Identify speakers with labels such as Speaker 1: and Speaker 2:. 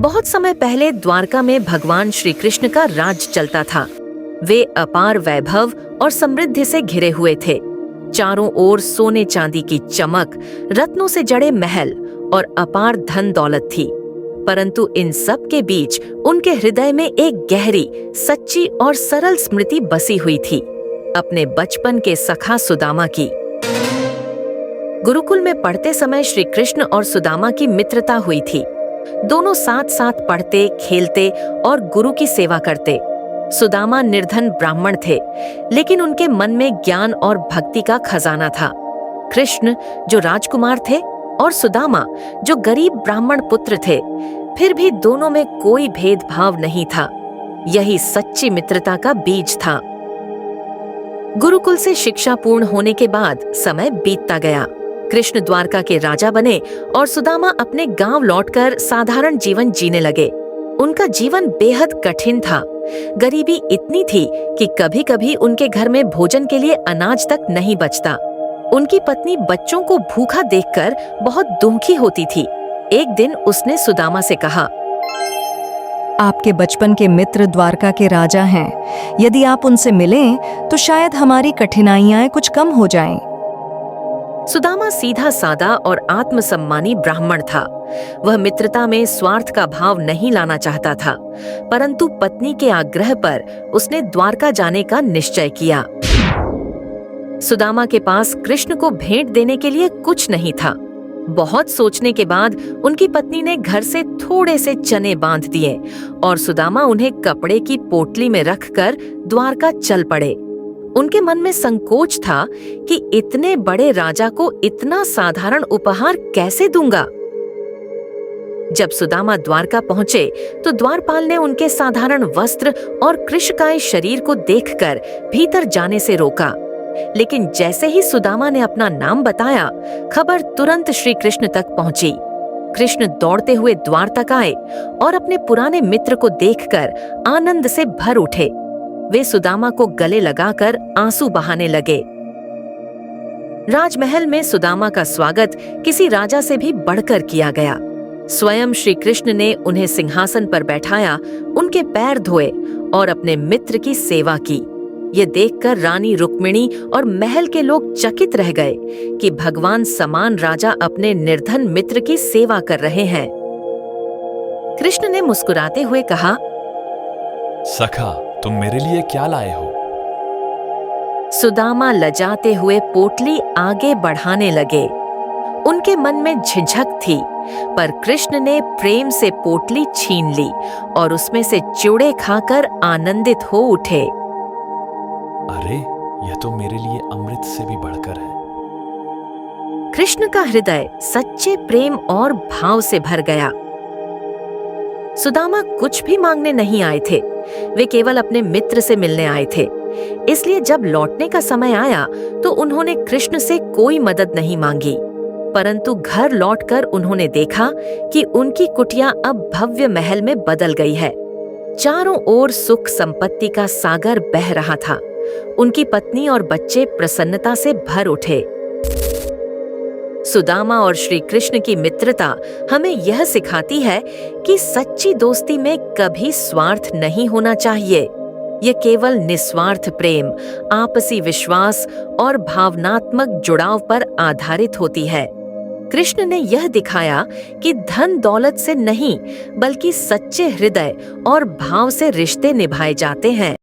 Speaker 1: बहुत समय पहले द्वारका में भगवान श्री कृष्ण का राज चलता था। वे अपार वैभव और समृद्धि से घिरे हुए थे। चारों ओर सोने चांदी की चमक, रत्नों से जड़े महल और अपार धन दौलत थी। परंतु इन सब के बीच उनके हृदय में एक गहरी, सच्ची और सरल स्मृति बसी हुई थी, अपने बचपन के सखा सुदामा की। गुरुकुल में पढ़ते समय श्री कृष्ण और सुदामा की मित्रता हुई थी। दोनों साथ साथ पढ़ते, खेलते और गुरु की सेवा करते। सुदामा निर्धन ब्राह्मण थे, लेकिन उनके मन में ज्ञान और भक्ति का खजाना था। कृष्ण जो राजकुमार थे और सुदामा जो गरीब ब्राह्मण पुत्र थे, फिर भी दोनों में कोई भेदभाव नहीं था। यही सच्ची मित्रता का बीज था। गुरुकुल से शिक्षा पूर्ण होने के बाद समय बीतता गया। कृष्ण द्वारका के राजा बने और सुदामा अपने गांव लौटकर साधारण जीवन जीने लगे। उनका जीवन बेहद कठिन था। गरीबी इतनी थी कि कभी-कभी उनके घर में भोजन के लिए अनाज तक नहीं बचता। उनकी पत्नी बच्चों को भूखा देखकर बहुत दुखी होती थी। एक दिन उसने सुदामा से कहा,
Speaker 2: आपके बचपन के मित्र द्वारका के राजा हैं। यदि आप उनसे मिलें तो शायद हमारी कठिनाइयां कुछ कम हो जाएं।
Speaker 1: सुदामा सीधा सादा और आत्मसम्मानी ब्राह्मण था। वह मित्रता में स्वार्थ का भाव नहीं लाना चाहता था, परंतु पत्नी के आग्रह पर उसने द्वारका जाने का निश्चय किया। सुदामा के पास कृष्ण को भेंट देने के लिए कुछ नहीं था। बहुत सोचने के बाद उनकी पत्नी ने घर से थोड़े से चने बांध दिए और सुदामा उन्हें कपड़े की पोटली में रखकर द्वारका चल पड़े। उनके मन में संकोच था कि इतने बड़े राजा को इतना साधारण उपहार कैसे दूंगा। जब सुदामा द्वारका पहुंचे तो द्वारपाल ने उनके साधारण वस्त्र और कृशकाय शरीर को देखकर भीतर जाने से रोका। लेकिन जैसे ही सुदामा ने अपना नाम बताया, खबर तुरंत श्री कृष्ण तक पहुंची। कृष्ण दौड़ते हुए द्वार तक आए और अपने पुराने मित्र को देखकर आनंद से भर उठे। वे सुदामा को गले लगाकर आंसू बहाने लगे। राजमहल में सुदामा का स्वागत किसी राजा से भी बढ़कर किया गया। स्वयं श्री कृष्ण ने उन्हें सिंहासन पर बैठाया, उनके पैर धोए और अपने मित्र की सेवा की। ये देखकर रानी रुक्मिणी और महल के लोग चकित रह गए कि भगवान समान राजा अपने निर्धन मित्र की सेवा कर रहे हैं। कृष्ण ने मुस्कुराते हुए कहा,
Speaker 3: सखा, तुम मेरे लिए क्या लाए हो?
Speaker 1: सुदामा लजाते हुए पोटली आगे बढ़ाने लगे। उनके मन में झिझक थी, पर कृष्ण ने प्रेम से पोटली छीन ली और उसमें से चिवड़े खाकर आनंदित हो उठे।
Speaker 3: अरे, यह तो मेरे लिए अमृत से भी बढ़कर है।
Speaker 1: कृष्ण का हृदय सच्चे प्रेम और भाव से भर गया। सुदामा कुछ भी मांगने नहीं आए थे, वे केवल अपने मित्र से मिलने आए थे। इसलिए जब लौटने का समय आया तो उन्होंने कृष्ण से कोई मदद नहीं मांगी। परंतु घर लौटकर उन्होंने देखा कि उनकी कुटिया अब भव्य महल में बदल गई है। चारों ओर सुख संपत्ति का सागर बह रहा था। उनकी पत्नी और बच्चे प्रसन्नता से भर उठे। सुदामा और श्री कृष्ण की मित्रता हमें यह सिखाती है कि सच्ची दोस्ती में कभी स्वार्थ नहीं होना चाहिए। ये केवल निस्वार्थ प्रेम, आपसी विश्वास और भावनात्मक जुड़ाव पर आधारित होती है। कृष्ण ने यह दिखाया कि धन दौलत से नहीं, बल्कि सच्चे हृदय और भाव से रिश्ते निभाए जाते हैं।